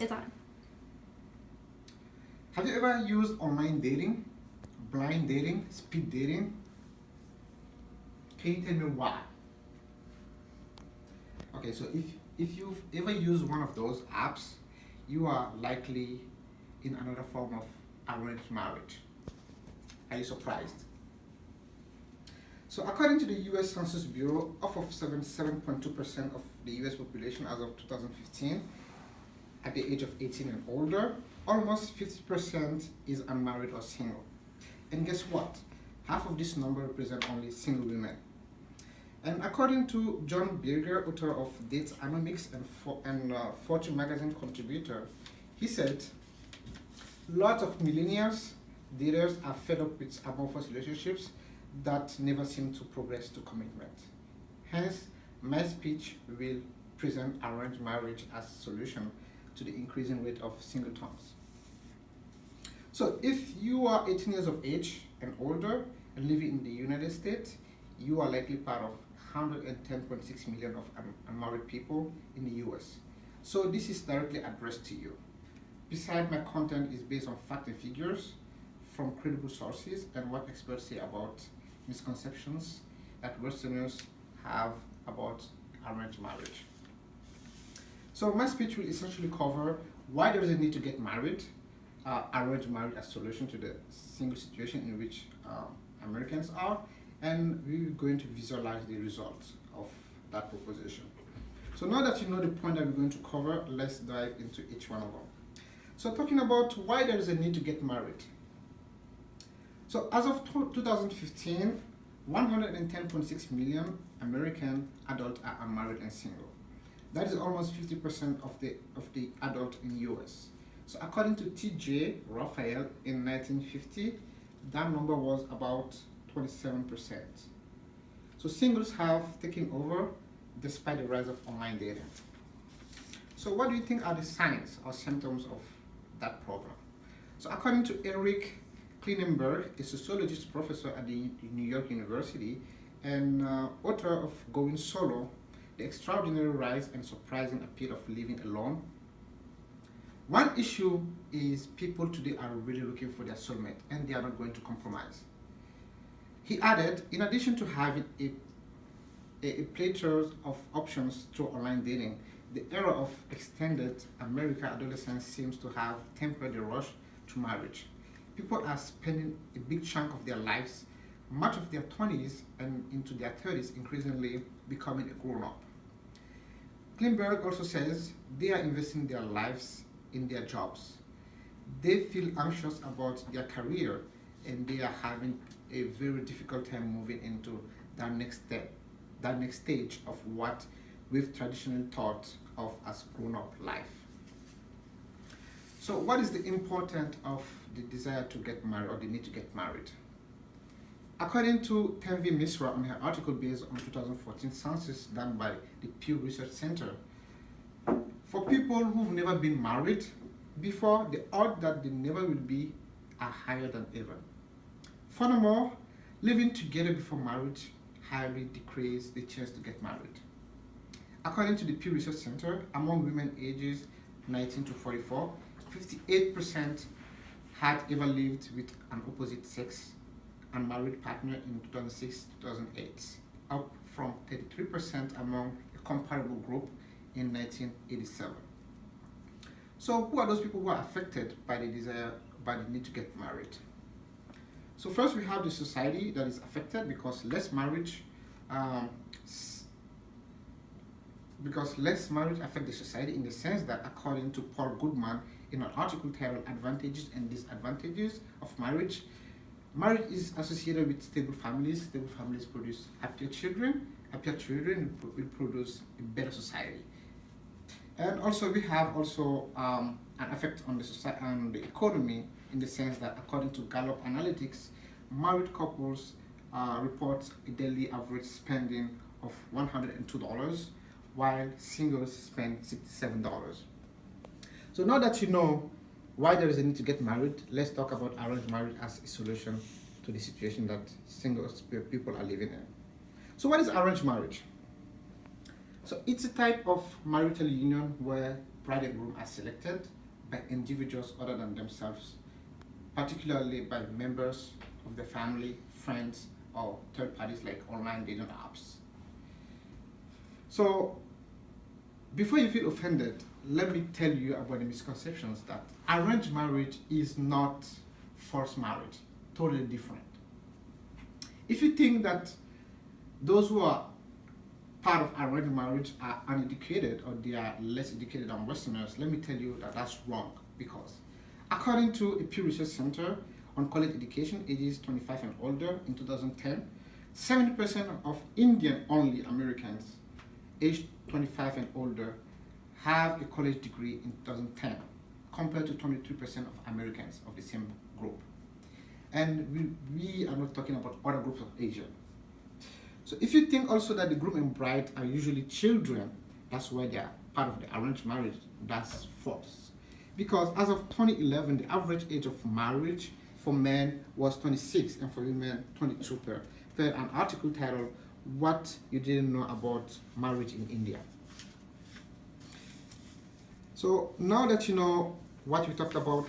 It's on. Have you ever used online dating, blind dating, speed dating? Can you tell me why? Okay, so if you've ever used one of those apps, you are likely in another form of arranged marriage. Are you surprised? So according to the US Census Bureau, of 77.2% of the US population as of 2015, at the age of 18 and older, almost 50% is unmarried or single. And guess what? Half of this number represent only single women. And according to John Berger, author of Dateonomics and Fortune magazine contributor, he said, lots of millennials daters are fed up with amorphous relationships that never seem to progress to commitment. Hence, my speech will present arranged marriage as a solution to the increasing rate of singletons. So if you are 18 years of age and older and living in the United States, you are likely part of 110.6 million of unmarried people in the US. So this is directly addressed to you. Besides, my content is based on fact and figures from credible sources and what experts say about misconceptions that Westerners have about arranged marriage. So my speech will essentially cover why there is a need to get married, arranged marriage as a solution to the single situation in which Americans are, and we're going to visualize the results of that proposition. So now that you know the point that we're going to cover, let's dive into each one of them. So talking about why there is a need to get married. So as of 2015, 110.6 million American adults are unmarried and single. That is almost 50% of the adult in US. So according to T.J. Raphael in 1950, that number was about 27%. So singles have taken over despite the rise of online dating. So what do you think are the signs or symptoms of that problem? So according to Eric Klinenberg, a sociologist professor at the New York University and author of Going Solo, the extraordinary rise and surprising appeal of living alone. One issue is people today are really looking for their soulmate and they are not going to compromise. He added, in addition to having a plethora of options through online dating, the era of extended American adolescence seems to have tempered the rush to marriage. People are spending a big chunk of their lives, much of their 20s and into their 30s, increasingly becoming a grown-up. Klinberg also says they are investing their lives in their jobs. They feel anxious about their career and they are having a very difficult time moving into that next step, that next stage of what we've traditionally thought of as grown-up life. So what is the importance of the desire to get married or the need to get married? According to Tanvi Misra on her article based on 2014 census done by the Pew Research Center, for people who've never been married before, the odds that they never will be are higher than ever. Furthermore, living together before marriage highly decreases the chance to get married. According to the Pew Research Center, among women ages 19 to 44, 58% had ever lived with an opposite sex unmarried partner in 2006-2008, up from 33% among a comparable group in 1987. So who are those people who are affected by the need to get married? So first we have the society that is affected because less marriage affect the society in the sense that according to Paul Goodman in an article titled Advantages and Disadvantages of Marriage, marriage is associated with stable families. Stable families produce happier children. Happier children will produce a better society. And also we have an effect on the society and the economy in the sense that according to Gallup Analytics, married couples report a daily average spending of $102, while singles spend $67. So now that you know why there is a need to get married, let's talk about arranged marriage as a solution to the situation that single people are living in. So what is arranged marriage? So it's a type of marital union where bride and groom are selected by individuals other than themselves, particularly by members of the family, friends, or third parties like online dating apps. So before you feel offended, let me tell you about the misconceptions that arranged marriage is not forced marriage, totally different. If you think that those who are part of arranged marriage are uneducated or they are less educated than Westerners, let me tell you that that's wrong, because according to a Pew Research Center on college education ages 25 and older in 2010, 70% of Indian-only Americans aged 25 and older have a college degree in 2010, compared to 23% of Americans of the same group. And we are not talking about other groups of Asia. So if you think also that the groom and bride are usually children, that's why they are part of the arranged marriage, that's false. Because as of 2011, the average age of marriage for men was 26 and for women 22 per an article titled "What You Didn't Know About Marriage in India." So now that you know what we talked about,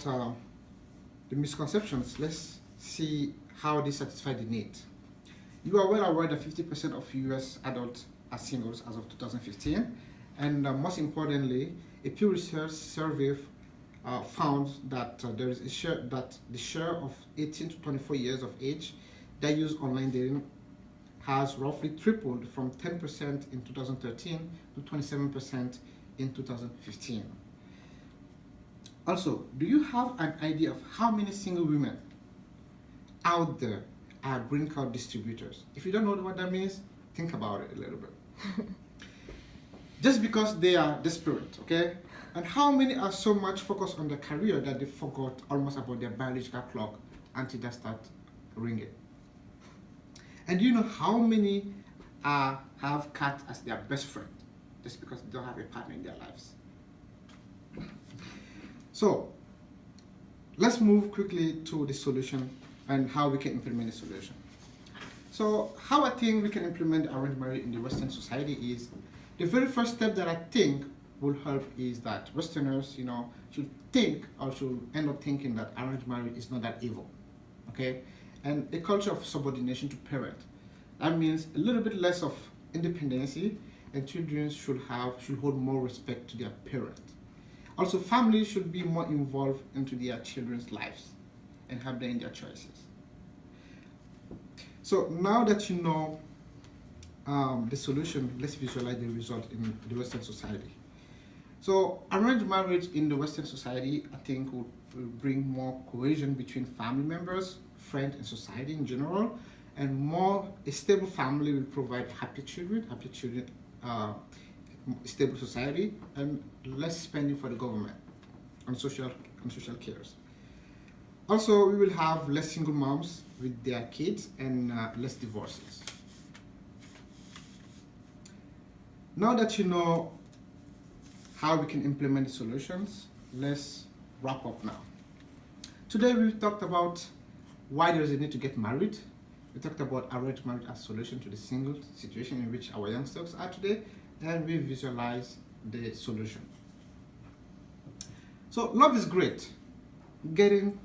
the misconceptions, let's see how they satisfy the need. You are well aware that 50% of US adults are singles as of 2015, and most importantly, a Pew Research survey found that there is a share that the share of 18 to 24 years of age that use online dating has roughly tripled from 10% in 2013 to 27% in 2015. Also, do you have an idea of how many single women out there are green card distributors? If you don't know what that means, think about it a little bit. Just because they are desperate, okay? And how many are so much focused on their career that they forgot almost about their biological clock until they start ringing? And do you know how many have cat as their best friend just because they don't have a partner in their lives? So let's move quickly to the solution and how we can implement the solution. So how I think we can implement arranged marriage in the Western society is, the very first step that I think will help is that Westerners, should think or should end up thinking that arranged marriage is not that evil, okay? And a culture of subordination to parent. That means a little bit less of independency, and children should hold more respect to their parent. Also, families should be more involved into their children's lives and help them in their choices. So now that you know the solution, let's visualize the result in the Western society. So arranged marriage in the Western society, I think, will bring more cohesion between family members, friends, and society in general, and a stable family will provide happy children, stable society, and less spending for the government on social cares. Also, we will have less single moms with their kids and less divorces. Now that you know how we can implement the solutions, let's wrap up now. Today we talked about why there is a need to get married. We talked about arranged marriage as a solution to the single situation in which our youngsters are today, and we visualize the solution. So love is great. Getting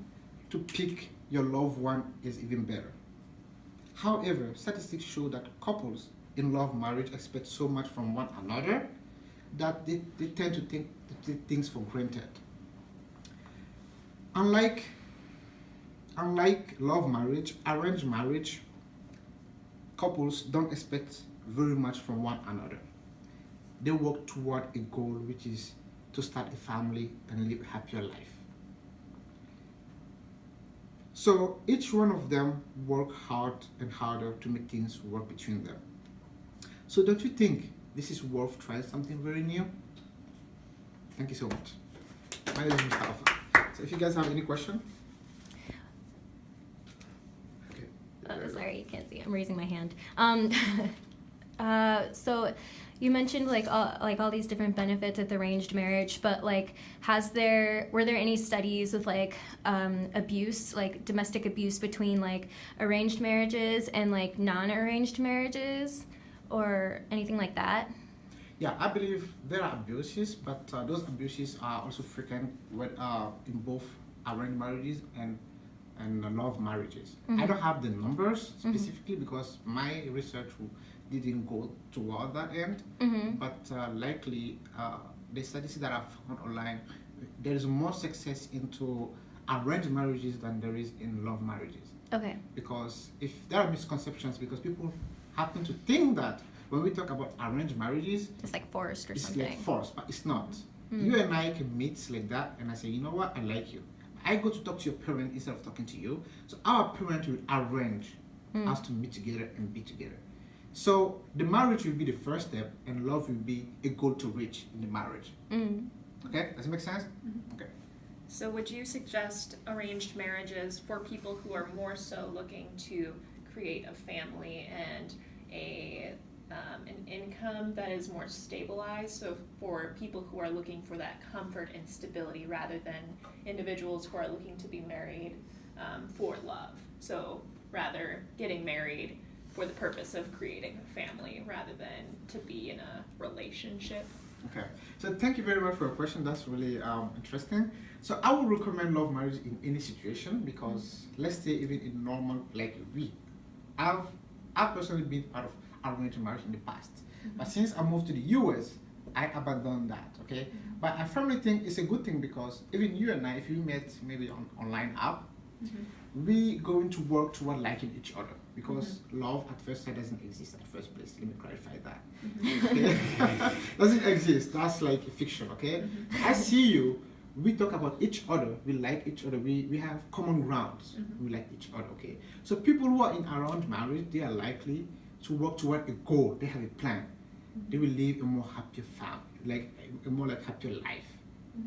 to pick your loved one is even better. However, statistics show that couples in love marriage expect so much from one another that they tend to take things for granted. Unlike love marriage, arranged marriage, couples don't expect very much from one another. They work toward a goal, which is to start a family and live a happier life. So each one of them work hard and harder to make things work between them. So don't you think this is worth trying something very new? Thank you so much. My name is Mustafa. So if you guys have any question. Okay. Sorry, you can't see. I'm raising my hand. So you mentioned like all these different benefits with arranged marriage, but like were there any studies with like abuse, like domestic abuse between like arranged marriages and like non-arranged marriages or anything like that? Yeah, I believe there are abuses, but those abuses are also frequent in both arranged marriages and love marriages. I don't have the numbers specifically because my research didn't go toward that end, but likely the statistics that I've found online, there is more success into arranged marriages than there is in love marriages. Okay. Because if there are misconceptions, because people happen to think that when we talk about arranged marriages, It's like forced or it's something. like forced, but it's not. You and I can meet like that, and I say, you know what, I like you. I go to talk to your parent instead of talking to you. So our parent will arrange us to meet together and be together. So the marriage will be the first step, and love will be a goal to reach in the marriage. Okay, does it make sense? Okay. So would you suggest arranged marriages for people who are more so looking to create a family and an income that is more stabilized? So for people who are looking for that comfort and stability rather than individuals who are looking to be married for love. So rather getting married for the purpose of creating a family rather than to be in a relationship. Okay, so thank you very much for your question. That's really interesting. So I would recommend love marriage in any situation because let's say even in normal, like I've personally been part of arranged marriage in the past, but since I moved to the US, I abandoned that. Okay, but I firmly think it's a good thing because even you and I, if we met maybe on online app, we going to work toward liking each other because love at first sight doesn't exist at first place. Let me clarify that. Okay? Doesn't exist. That's like a fiction. Okay, I see you. We talk about each other. We like each other. We have common grounds. We like each other. Okay, so people who are in arranged marriage, they are likely to work toward a goal. They have a plan. They will live a more happier family, like a more like happier life.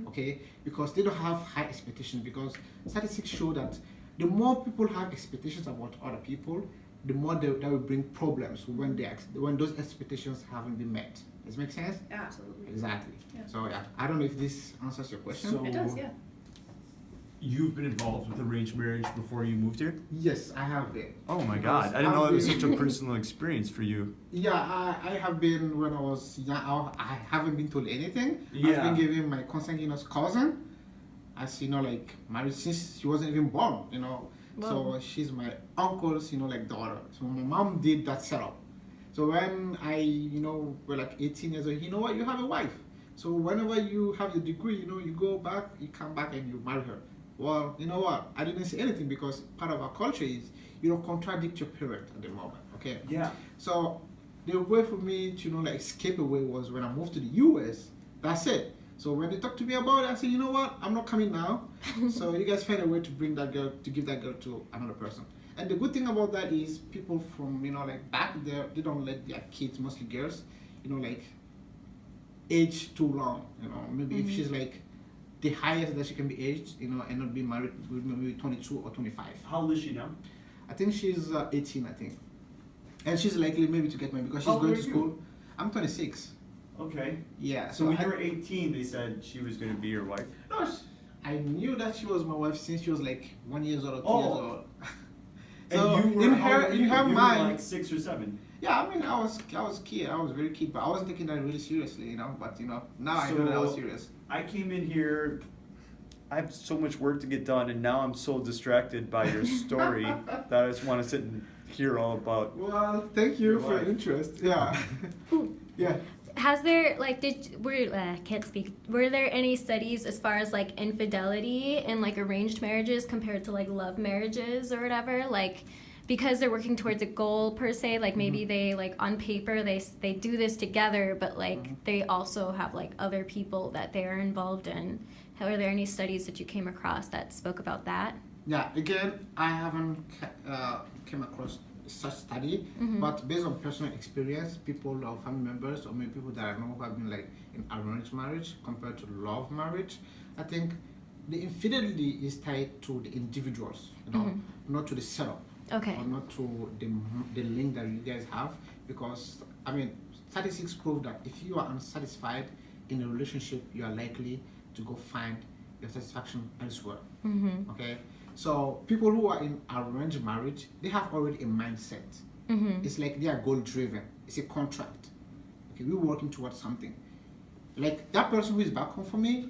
Okay, because they don't have high expectations. Because statistics show that the more people have expectations about other people, the more that will bring problems when those expectations haven't been met. Does it make sense? Yeah, absolutely. Exactly. Yeah. So yeah, I don't know if this answers your question. So- It does, yeah. You've been involved with arranged marriage before you moved here? Yes, I have been. Oh my Because God, I didn't know I've it was been- such a personal experience for you. Yeah, I have been when I was young. I haven't been told anything. I've Yeah. been given my consanguineous cousin, as like married since she wasn't even born. Whoa. So she's my uncle's like daughter. So my mom did that setup. So when I were like 18 years old, you know what, you have a wife. So whenever you have your degree, you go back, you come back and you marry her. Well, you know what? I didn't say anything because part of our culture is you don't contradict your parent at the moment. Okay. Yeah. So the way for me to like escape away was when I moved to the US. That's it. So when they talked to me about it, I said, you know what? I'm not coming now. So you guys find a way to bring that girl, to give that girl to another person. And the good thing about that is people from like back there, they don't let their kids, mostly girls, like age too long. Maybe if she's like the highest that she can be aged, and not be married, maybe 22 or 25. How old is she now? I think she's 18, I think. And she's likely maybe to get married because she's How old going are to you? school. I'm 26. Okay. Yeah. So when I, you were 18, they said she was going to be your wife. no, I knew that she was my wife since she was like 1 year old or 2 years Oh. old. And So you were, in how her old were in you? her You were mind, like 6 or 7. yeah, I mean I was kid, I was very kid, but I wasn't taking that really seriously, But now I know that I was So- serious. I came in here. I have so much work to get done, and now I'm so distracted by your story that I just want to sit and hear all about. Well, thank you Your for your wife. interest. Yeah. Yeah. Has there can't speak. Were there any studies as far as like infidelity in like arranged marriages compared to like love marriages or whatever? Like because they're working towards a goal per se, like maybe they like on paper they do this together, but like they also have like other people that they are involved in. Are there any studies that you came across that spoke about that? Yeah, again, I haven't came across such study, but based on personal experience, people or family members or maybe people that I know who have been like in arranged marriage compared to love marriage, I think the infidelity is tied to the individuals, not to the setup, Okay. or not to the link that you guys have, because I mean, statistics prove that if you are unsatisfied in a relationship, you are likely to go find your satisfaction elsewhere. Okay, so people who are in arranged marriage, they have already a mindset. It's like they are goal driven. It's a contract. Okay, we're working towards something. Like that person who is back home for me,